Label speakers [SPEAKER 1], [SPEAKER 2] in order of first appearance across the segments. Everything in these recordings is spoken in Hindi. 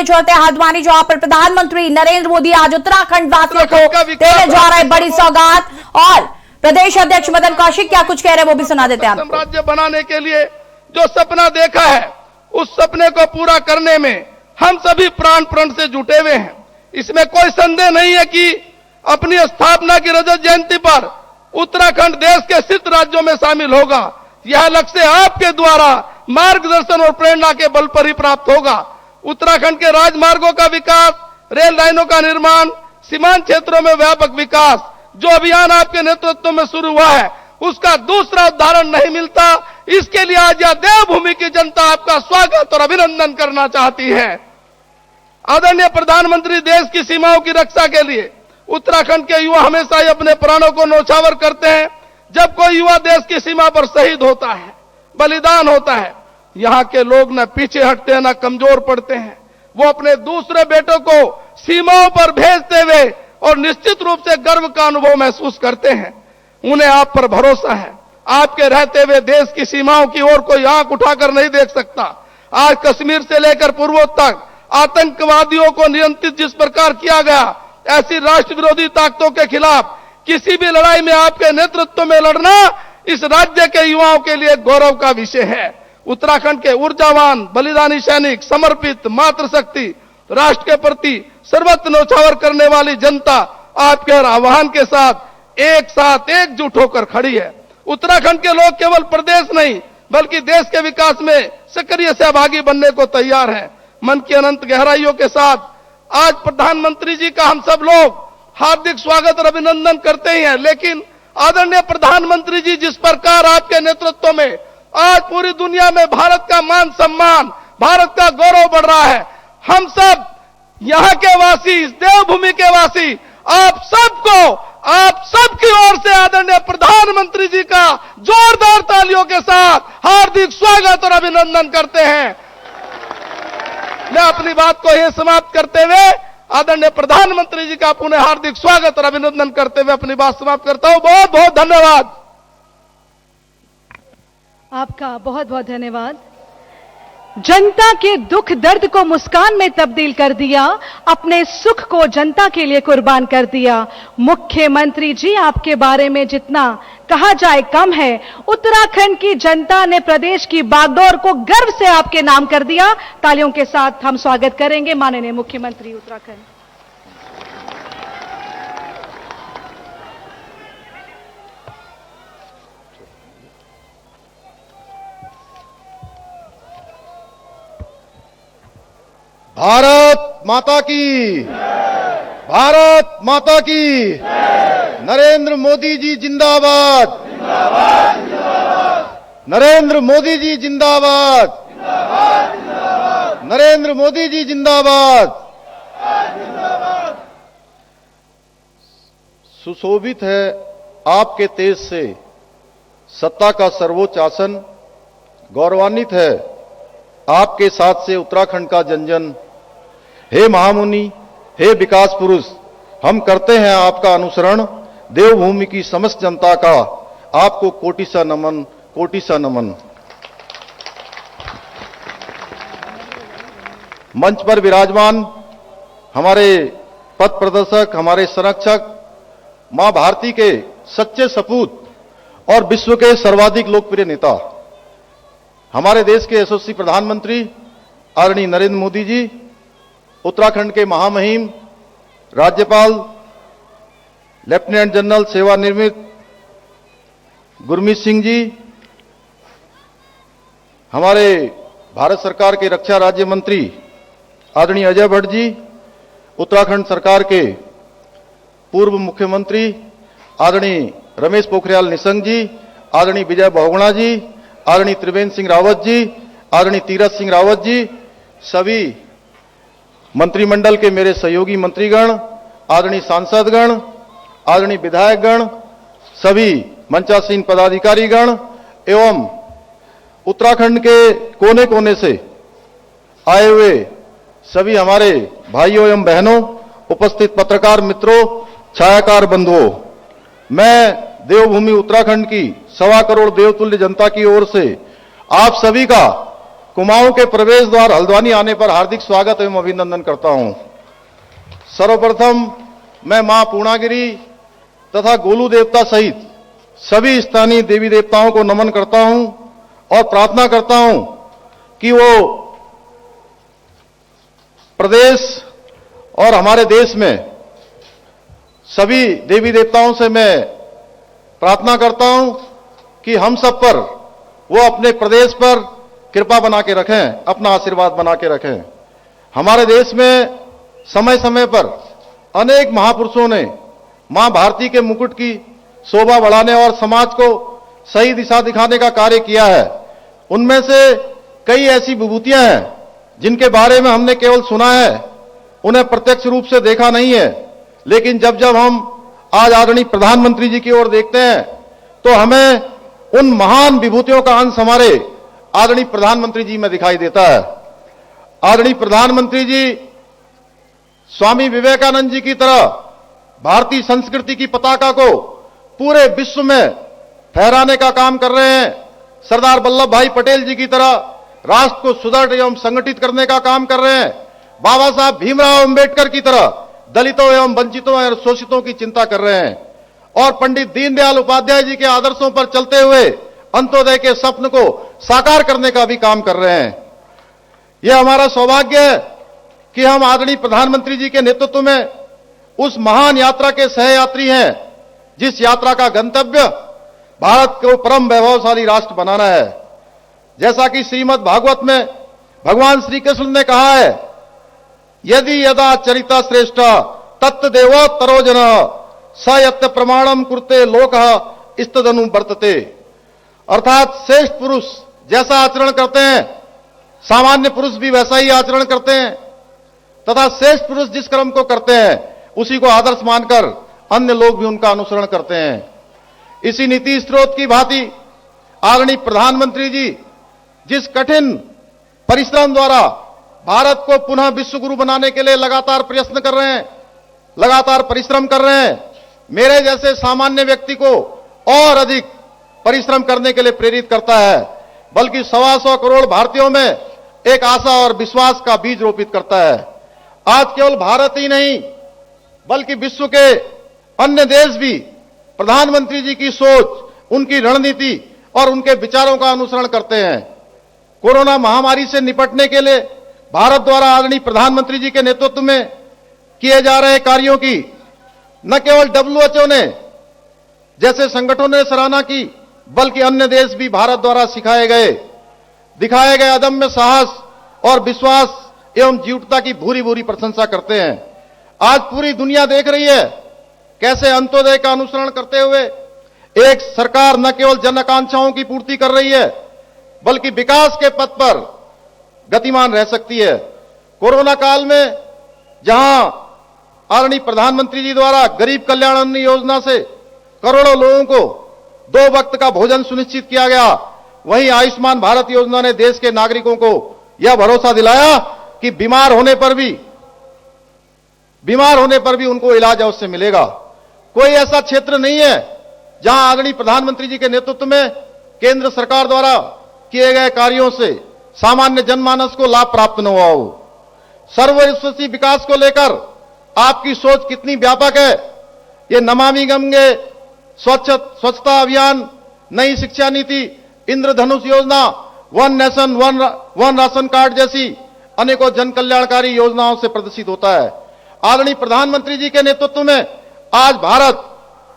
[SPEAKER 1] बड़े चढ़ते हल्द्वानी, जहां पर प्रधानमंत्री नरेंद्र मोदी आज उत्तराखंड वासियों को देने जा रहे बड़ी सौगात। और प्रदेश अध्यक्ष मदन कौशिक क्या कुछ कह रहे हैं वो भी सुना देते हैं आपको।
[SPEAKER 2] राज्य बनाने के लिए जो सपना देखा है, उस सपने को पूरा करने में हम सभी प्राण प्रण से जुटे हुए हैं। इसमें कोई संदेह नहीं है कि अपनी स्थापना की रजत जयंती पर उत्तराखंड देश के 7 राज्यों में शामिल होगा। यह लक्ष्य आपके द्वारा मार्गदर्शन और प्रेरणा के बल पर ही प्राप्त होगा। उत्तराखंड के राजमार्गों का विकास, रेल लाइनों का निर्माण, सीमांत क्षेत्रों में व्यापक विकास, जो अभियान आपके नेतृत्व में शुरू हुआ है, उसका दूसरा उदाहरण नहीं मिलता। इसके लिए आज यह देवभूमि की जनता आपका स्वागत और अभिनंदन करना चाहती है। आदरणीय प्रधानमंत्री, देश की सीमाओं की रक्षा के लिए उत्तराखंड के युवा हमेशा ही अपने प्राणों को न्यौछावर करते हैं। जब कोई युवा देश की सीमा पर शहीद होता है, बलिदान होता है, यहां के लोग न पीछे हटते हैं, न कमजोर पड़ते हैं। वो अपने दूसरे बेटों को सीमाओं पर भेजते हुए और निश्चित रूप से गर्व का अनुभव महसूस करते हैं। उन्हें आप पर भरोसा है। आपके रहते हुए देश की सीमाओं की ओर कोई आंख उठाकर नहीं देख सकता। आज कश्मीर से लेकर पूर्वोत्तर तक आतंकवादियों को नियंत्रित जिस प्रकार किया गया, ऐसी राष्ट्र विरोधी ताकतों के खिलाफ किसी भी लड़ाई में आपके नेतृत्व में लड़ना इस राज्य के युवाओं के लिए गौरव का विषय है। उत्तराखंड के ऊर्जावान, बलिदानी सैनिक, समर्पित, मातृशक्ति, राष्ट्र के प्रति सर्वत्र न्यौछावर करने वाली जनता आपके हर आह्वान के साथ एकजुट होकर खड़ी है। उत्तराखंड के लोग केवल प्रदेश नहीं बल्कि देश के विकास में सक्रिय सहभागी बनने को तैयार हैं। मन की अनंत गहराइयों के साथ आज प्रधानमंत्री जी का हम सब लोग हार्दिक स्वागत और अभिनंदन करते ही हैं। लेकिन आदरणीय प्रधानमंत्री जी, जिस प्रकार आपके नेतृत्व में आज पूरी दुनिया में भारत का मान सम्मान, भारत का गौरव बढ़ रहा है, हम सब यहां के वासी, इस देवभूमि के वासी, आप सबकी ओर से आदरणीय प्रधानमंत्री जी का जोरदार तालियों के साथ हार्दिक स्वागत और अभिनंदन करते हैं। मैं अपनी बात को यह समाप्त करते हुए आदरणीय प्रधानमंत्री जी का पुनः हार्दिक स्वागत और अभिनंदन करते हुए अपनी बात समाप्त करता हूं। बहुत बहुत धन्यवाद।
[SPEAKER 3] आपका बहुत बहुत धन्यवाद। जनता के दुख दर्द को मुस्कान में तब्दील कर दिया, अपने सुख को जनता के लिए कुर्बान कर दिया। मुख्यमंत्री जी, आपके बारे में जितना कहा जाए कम है। उत्तराखंड की जनता ने प्रदेश की बागडोर को गर्व से आपके नाम कर दिया। तालियों के साथ हम स्वागत करेंगे माननीय मुख्यमंत्री उत्तराखंड।
[SPEAKER 4] भारत माता की, भारत माता की, नरेंद्र मोदी जी जिंदाबाद, नरेंद्र मोदी जी जिंदाबाद, नरेंद्र मोदी जी जिंदाबाद। सुशोभित है आपके तेज से सत्ता का सर्वोच्च आसन, गौरवान्वित है आपके साथ से उत्तराखंड का जन जन। हे महामुनि, हे विकास पुरुष, हम करते हैं आपका अनुसरण। देवभूमि की समस्त जनता का आपको कोटि सा नमन, कोटि सा नमन। मंच पर विराजमान हमारे पथ प्रदर्शक, हमारे संरक्षक, मां भारती के सच्चे सपूत और विश्व के सर्वाधिक लोकप्रिय नेता, हमारे देश के यशस्वी प्रधानमंत्री आदरणीय नरेंद्र मोदी जी, उत्तराखंड के महामहिम राज्यपाल लेफ्टिनेंट जनरल सेवानिवृत्त गुरमीत सिंह जी, हमारे भारत सरकार के रक्षा राज्य मंत्री आदरणीय अजय भट्ट जी, उत्तराखंड सरकार के पूर्व मुख्यमंत्री आदरणीय रमेश पोखरियाल निशंक जी, आदरणीय विजय बहुगुणा जी, आदरणीय त्रिवेंद्र सिंह रावत जी, आदरणीय तीरथ सिंह रावत जी, सभी मंत्रिमंडल के मेरे सहयोगी मंत्रीगण, आदरणीय सांसदगण, आदरणीय विधायकगण, सभी मंचासीन पदाधिकारीगण एवं उत्तराखंड के कोने कोने से आए हुए सभी हमारे भाइयों एवं बहनों, उपस्थित पत्रकार मित्रों, छायाकार बंधुओं, मैं देवभूमि उत्तराखंड की 1.25 करोड़ देवतुल्य जनता की ओर से आप सभी का कुमाऊं के प्रवेश द्वार हल्द्वानी आने पर हार्दिक स्वागत एवं अभिनंदन करता हूं। सर्वप्रथम मैं मां पूर्णागिरी तथा गोलू देवता सहित सभी स्थानीय देवी देवताओं को नमन करता हूं और प्रार्थना करता हूं कि वो प्रदेश और हमारे देश में सभी देवी देवताओं से मैं प्रार्थना करता हूं कि हम सब पर वो अपने प्रदेश पर कृपा बना के रखें, अपना आशीर्वाद बना के रखें। हमारे देश में समय समय पर अनेक महापुरुषों ने मां भारती के मुकुट की शोभा बढ़ाने और समाज को सही दिशा दिखाने का कार्य किया है। उनमें से कई ऐसी विभूतियां हैं जिनके बारे में हमने केवल सुना है, उन्हें प्रत्यक्ष रूप से देखा नहीं है। लेकिन जब जब हम आज आदरणीय प्रधानमंत्री जी की ओर देखते हैं तो हमें उन महान विभूतियों का अंश हमारे आदरणीय प्रधानमंत्री जी में दिखाई देता है। आदरणीय प्रधानमंत्री जी स्वामी विवेकानंद जी की तरह भारतीय संस्कृति की पताका को पूरे विश्व में फहराने का काम कर रहे हैं। सरदार वल्लभ भाई पटेल जी की तरह राष्ट्र को सुदृढ़ एवं संगठित करने का काम कर रहे हैं। बाबा साहब भीमराव अंबेडकर की तरह दलितों एवं वंचितों और शोषितों की चिंता कर रहे हैं और पंडित दीनदयाल उपाध्याय जी के आदर्शों पर चलते हुए अंत्योदय के स्वप्न को साकार करने का भी काम कर रहे हैं। यह हमारा सौभाग्य है कि हम आदरणीय प्रधानमंत्री जी के नेतृत्व में उस महान यात्रा के सहयात्री हैं जिस यात्रा का गंतव्य भारत को परम वैभवशाली राष्ट्र बनाना है। जैसा कि श्रीमद् भागवत में भगवान श्री कृष्ण ने कहा है, यदि यदा चरिता श्रेष्ठ तत्देवो तरोजन स यत् प्रमाणम कुरुते लोकः इस्तदनु वर्तते। अर्थात श्रेष्ठ पुरुष जैसा आचरण करते हैं, सामान्य पुरुष भी वैसा ही आचरण करते हैं तथा श्रेष्ठ पुरुष जिस कर्म को करते हैं उसी को आदर्श मानकर अन्य लोग भी उनका अनुसरण करते हैं। इसी नीति स्रोत की भांति आदरणीय प्रधानमंत्री जी जिस कठिन परिश्रम द्वारा भारत को पुनः विश्व गुरु बनाने के लिए लगातार प्रयत्न कर रहे हैं, लगातार परिश्रम कर रहे हैं, मेरे जैसे सामान्य व्यक्ति को और अधिक परिश्रम करने के लिए प्रेरित करता है, बल्कि 125 करोड़ भारतीयों में एक आशा और विश्वास का बीज रोपित करता है। आज केवल भारत ही नहीं बल्कि विश्व के अन्य देश भी प्रधानमंत्री जी की सोच, उनकी रणनीति और उनके विचारों का अनुसरण करते हैं। कोरोना महामारी से निपटने के लिए भारत द्वारा आदरणीय प्रधानमंत्री जी के नेतृत्व में किए जा रहे कार्यों की न केवल WHO ने जैसे संगठनों ने सराहना की, बल्कि अन्य देश भी भारत द्वारा दिखाए गए अदम्य साहस और विश्वास एवं जीवटता की भूरी भूरी प्रशंसा करते हैं। आज पूरी दुनिया देख रही है कैसे अंत्योदय का अनुसरण करते हुए एक सरकार न केवल जन आकांक्षाओं की पूर्ति कर रही है बल्कि विकास के पथ पर गतिमान रह सकती है। कोरोना काल में जहां आदरणीय प्रधानमंत्री जी द्वारा गरीब कल्याण अन्न योजना से करोड़ों लोगों को 2 वक्त का भोजन सुनिश्चित किया गया, वहीं आयुष्मान भारत योजना ने देश के नागरिकों को यह भरोसा दिलाया कि बीमार होने पर भी उनको इलाज अवश्य मिलेगा। कोई ऐसा क्षेत्र नहीं है जहां आदरणीय प्रधानमंत्री जी के नेतृत्व में केंद्र सरकार द्वारा किए गए कार्यों से सामान्य जनमानस को लाभ प्राप्त न हुआ हो। सर्वस्पर्शी विकास को लेकर आपकी सोच कितनी व्यापक है। ये नमामि गंगे, स्वच्छता अभियान, नई शिक्षा नीति, इंद्रधनुष योजना, one nation one ration card जैसी अनेकों जन कल्याणकारी योजनाओं से प्रदर्शित होता है। आदरणीय प्रधानमंत्री जी के नेतृत्व में आज भारत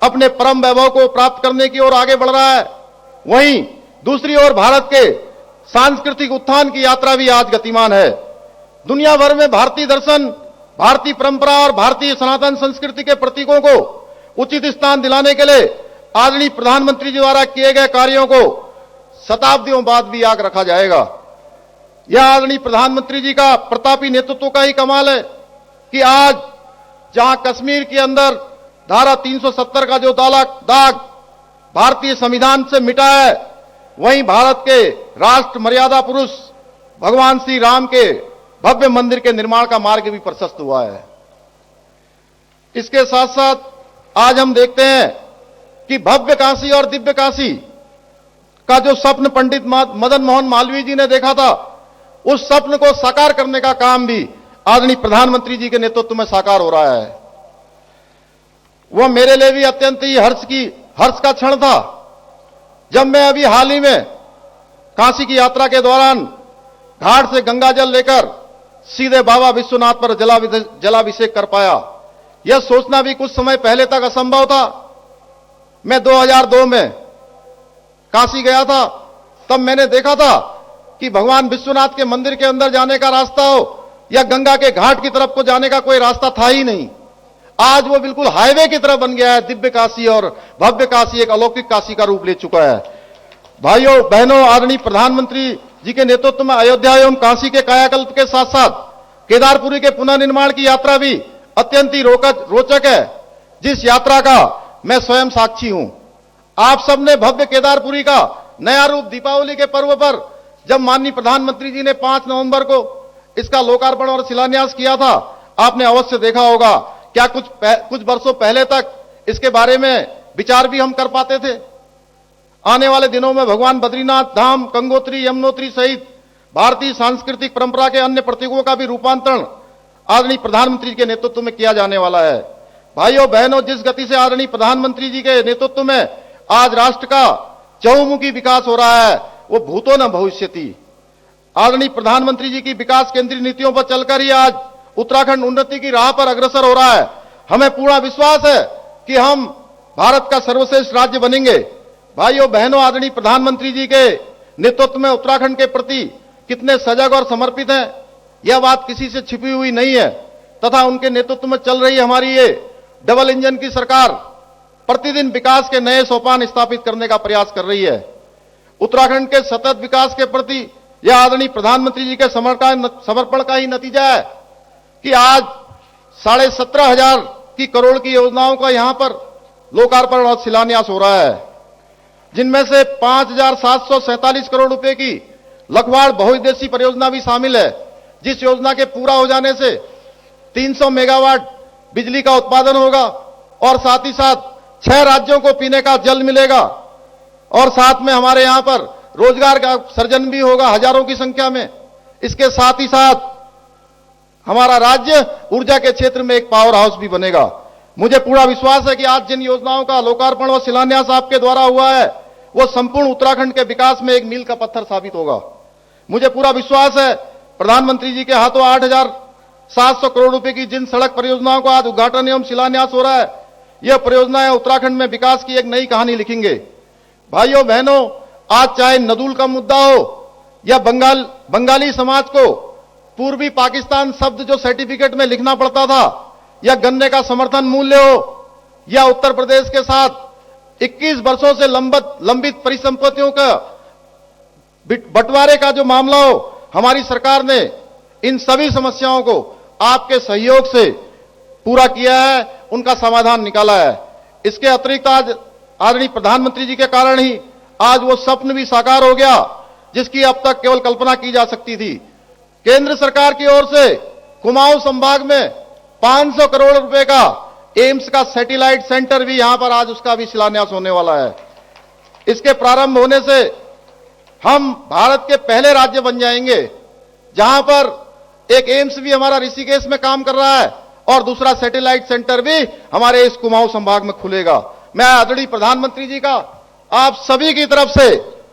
[SPEAKER 4] अपने परम वैभव को प्राप्त करने की ओर आगे बढ़ रहा है। वहीं दूसरी ओर भारत के सांस्कृतिक उत्थान की यात्रा भी आज गतिमान है। दुनिया भर में भारतीय दर्शन, भारतीय परंपरा और भारतीय सनातन संस्कृति के प्रतीकों को उचित स्थान दिलाने के लिए आदरणीय प्रधानमंत्री जी द्वारा किए गए कार्यों को शताब्दियों बाद भी याद रखा जाएगा। यह आदरणीय प्रधानमंत्री जी का प्रतापी नेतृत्व का ही कमाल है कि आज जहां कश्मीर के अंदर धारा 370 का जो दाग भारतीय संविधान से मिटा है, वहीं भारत के राष्ट्र मर्यादा पुरुष भगवान श्री राम के भव्य मंदिर के निर्माण का मार्ग भी प्रशस्त हुआ है। इसके साथ साथ आज हम देखते हैं कि भव्य काशी और दिव्य काशी का जो स्वप्न पंडित मदन मोहन मालवीय जी ने देखा था, उस स्वप्न को साकार करने का काम भी आदरणीय प्रधानमंत्री जी के नेतृत्व में साकार हो रहा है। वह मेरे लिए भी अत्यंत ही हर्ष का क्षण था जब मैं अभी हाल ही में काशी की यात्रा के दौरान घाट से गंगा जल लेकर सीधे बाबा विश्वनाथ पर जलाभिषेक कर पाया। यह सोचना भी कुछ समय पहले तक असंभव था। मैं 2002 में काशी गया था, तब मैंने देखा था कि भगवान विश्वनाथ के मंदिर के अंदर जाने का रास्ता हो या गंगा के घाट की तरफ को जाने का कोई रास्ता था ही नहीं। आज वो बिल्कुल हाईवे की तरह बन गया है। दिव्य काशी और भव्य काशी एक अलौकिक काशी का रूप ले चुका है। भाइयों बहनों, आदरणीय प्रधानमंत्री जी के नेतृत्व में अयोध्या एवं काशी के कायाकल्प के साथ साथ केदारपुरी के पुनर्निर्माण की यात्रा भी अत्यंत ही रोचक है, जिस यात्रा का मैं स्वयं साक्षी हूं। आप सबने भव्य केदारपुरी का नया रूप दीपावली के पर्व पर जब माननीय प्रधानमंत्री जी ने 5 नवंबर को इसका लोकार्पण और शिलान्यास किया था, आपने अवश्य देखा होगा। क्या कुछ वर्षों पहले तक इसके बारे में विचार भी हम कर पाते थे? आने वाले दिनों में भगवान बद्रीनाथ धाम, गंगोत्री, यमुनोत्री सहित भारतीय सांस्कृतिक परंपरा के अन्य प्रतीकों का भी रूपांतरण आदरणीय प्रधानमंत्री के नेतृत्व में किया जाने वाला है। भाइयों बहनों, जिस गति से आदरणीय प्रधानमंत्री जी के नेतृत्व में आज राष्ट्र का चहुमुखी विकास हो रहा है, वो भूतो न भविष्यति। आदरणीय प्रधानमंत्री जी की विकास केंद्रीय नीतियों पर चलकर ही आज उत्तराखंड उन्नति की राह पर अग्रसर हो रहा है। हमें पूरा विश्वास है कि हम भारत का सर्वश्रेष्ठ राज्य बनेंगे। भाइयों बहनों, आदरणीय प्रधानमंत्री जी के नेतृत्व में उत्तराखंड के प्रति कितने सजग और समर्पित हैं, यह बात किसी से छिपी हुई नहीं है। तथा उनके नेतृत्व में चल रही हमारी ये डबल इंजन की सरकार प्रतिदिन विकास के नए सोपान स्थापित करने का प्रयास कर रही है। उत्तराखंड के सतत विकास के प्रति यह आदरणीय प्रधानमंत्री जी के समर्पण का ही नतीजा है कि आज 17,500 करोड़ की योजनाओं का यहां पर लोकार्पण और शिलान्यास हो रहा है, जिनमें से 5,747 करोड़ रुपए की लखवाड़ बहुउद्देशीय परियोजना भी शामिल है, जिस योजना के पूरा हो जाने से 300 मेगावाट बिजली का उत्पादन होगा और साथ ही साथ 6 राज्यों को पीने का जल मिलेगा और साथ में हमारे यहां पर रोजगार का सृजन भी होगा हजारों की संख्या में। इसके साथ ही साथ हमारा राज्य ऊर्जा के क्षेत्र में एक पावर हाउस भी बनेगा। मुझे पूरा विश्वास है कि आज जिन योजनाओं का लोकार्पण और शिलान्यास आपके द्वारा हुआ है, वो संपूर्ण उत्तराखंड के विकास में एक मील का पत्थर साबित होगा। मुझे पूरा विश्वास है प्रधानमंत्री जी के हाथों 8,700 करोड़ रुपए की जिन सड़क परियोजनाओं का आज उद्घाटन एवं शिलान्यास हो रहा है, यह परियोजनाएं उत्तराखंड में विकास की एक नई कहानी लिखेंगे। भाइयों बहनों, आज चाहे नदूल का मुद्दा हो या बंगाली समाज को पूर्वी पाकिस्तान शब्द जो सर्टिफिकेट में लिखना पड़ता था, या गन्ने का समर्थन मूल्य हो, या उत्तर प्रदेश के साथ 21 वर्षों से लंबित परिसंपत्तियों का बंटवारे का जो मामला हो, हमारी सरकार ने इन सभी समस्याओं को आपके सहयोग से पूरा किया है, उनका समाधान निकाला है। इसके अतिरिक्त आज आदरणीय प्रधानमंत्री जी के कारण ही आज वो स्वप्न भी साकार हो गया जिसकी अब तक केवल कल्पना की जा सकती थी। केंद्र सरकार की ओर से कुमाऊं संभाग में 500 करोड़ रुपए का एम्स का सैटेलाइट सेंटर भी यहां पर आज उसका भी शिलान्यास होने वाला है। इसके प्रारंभ होने से हम भारत के पहले राज्य बन जाएंगे जहां पर एक एम्स भी हमारा ऋषिकेश में काम कर रहा है और दूसरा सैटेलाइट सेंटर भी हमारे इस कुमाऊं संभाग में खुलेगा। मैं आदरणीय प्रधानमंत्री जी का आप सभी की तरफ से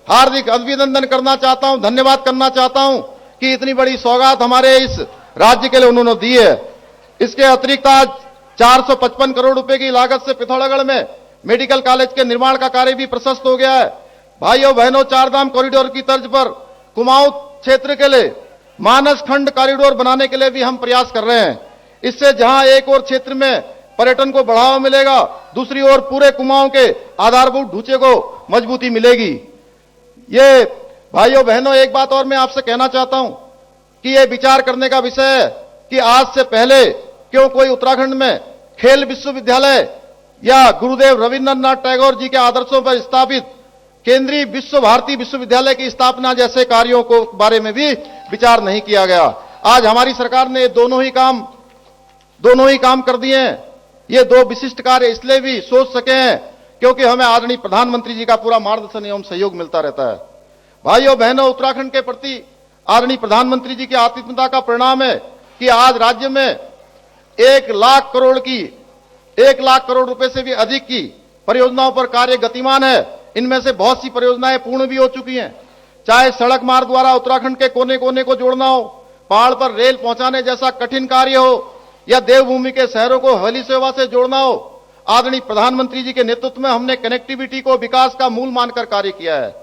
[SPEAKER 4] हार्दिक अभिनंदन करना चाहता हूं, धन्यवाद करना चाहता हूं कि इतनी बड़ी सौगात हमारे इस राज्य के लिए उन्होंने दी है। इसके अतिरिक्त आज 455 करोड़ रुपए की लागत से पिथौरागढ़ में मेडिकल कॉलेज के निर्माण का कार्य भी प्रशस्त हो गया है। भाइयों बहनों, चारधाम कॉरिडोर की तर्ज पर कुमाऊं क्षेत्र के लिए मानस खंड कॉरिडोर बनाने के लिए भी हम प्रयास कर रहे हैं। इससे जहां एक और क्षेत्र में पर्यटन को बढ़ावा मिलेगा, दूसरी ओर पूरे कुमाऊं के आधारभूत ढांचे को मजबूती मिलेगी। ये भाइयों बहनों, एक बात और मैं आपसे कहना चाहता हूं कि यह विचार करने का विषय है कि आज से पहले क्यों कोई उत्तराखंड में खेल विश्वविद्यालय या गुरुदेव रविंद्रनाथ टैगोर जी के आदर्शों पर स्थापित केंद्रीय विश्व भारती विश्वविद्यालय की स्थापना जैसे कार्यों को बारे में भी विचार नहीं किया गया। आज हमारी सरकार ने दोनों ही काम कर दिए हैं। ये दो विशिष्ट कार्य इसलिए भी सोच सके हैं क्योंकि हमें आदरणीय प्रधानमंत्री जी का पूरा मार्गदर्शन एवं सहयोग मिलता रहता है। भाइयों बहनों, उत्तराखंड के प्रति आदरणीय प्रधानमंत्री जी की आतिथ्यता का परिणाम है कि आज राज्य में 1,00,000 करोड़ रुपए से भी अधिक की परियोजनाओं पर कार्य गतिमान है। इनमें से बहुत सी परियोजनाएं पूर्ण भी हो चुकी हैं। चाहे सड़क मार्ग द्वारा उत्तराखंड के कोने कोने को जोड़ना हो, पहाड़ पर रेल पहुंचाने जैसा कठिन कार्य हो, या देवभूमि के शहरों को हवाई सेवा से जोड़ना हो, आदरणीय प्रधानमंत्री जी के नेतृत्व में हमने कनेक्टिविटी को विकास का मूल मानकर कार्य किया है।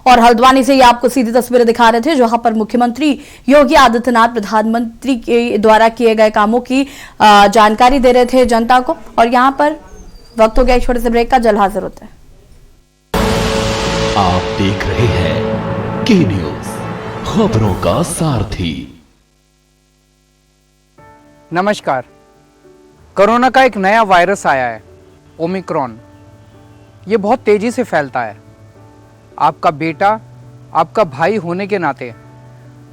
[SPEAKER 1] और हल्द्वानी से ये आपको सीधी तस्वीरें दिखा रहे थे, जहां पर मुख्यमंत्री योगी आदित्यनाथ प्रधानमंत्री के द्वारा किए गए कामों की जानकारी दे रहे थे जनता को। और यहां पर वक्त हो गया एक छोटे से ब्रेक का, जल्द हाजिर होते हैं।
[SPEAKER 5] आप देख रहे हैं के न्यूज, खबरों का सारथी।
[SPEAKER 6] नमस्कार। कोरोना का एक नया वायरस आया है, ओमिक्रॉन। ये बहुत तेजी से फैलता है। आपका बेटा, आपका भाई होने के नाते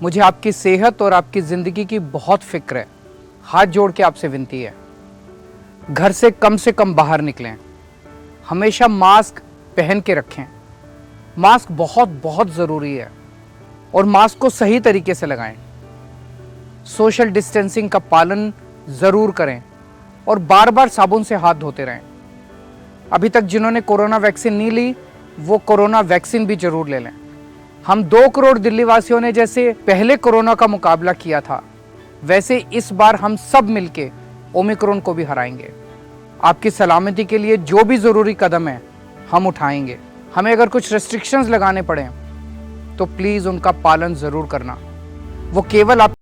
[SPEAKER 6] मुझे आपकी सेहत और आपकी ज़िंदगी की बहुत फिक्र है। हाथ जोड़ के आपसे विनती है, घर से कम बाहर निकलें। हमेशा मास्क पहन के रखें। मास्क बहुत बहुत ज़रूरी है और मास्क को सही तरीके से लगाएं। सोशल डिस्टेंसिंग का पालन ज़रूर करें और बार बार साबुन से हाथ धोते रहें। अभी तक जिन्होंने कोरोना वैक्सीन नहीं ली, वो कोरोना वैक्सीन भी जरूर ले लें। हम 2 करोड़ दिल्ली वासियों ने जैसे पहले कोरोना का मुकाबला किया था, वैसे इस बार हम सब मिलके ओमिक्रॉन को भी हराएंगे। आपकी सलामती के लिए जो भी ज़रूरी कदम है हम उठाएंगे। हमें अगर कुछ रेस्ट्रिक्शंस लगाने पड़े तो प्लीज़ उनका पालन ज़रूर करना। वो केवल आप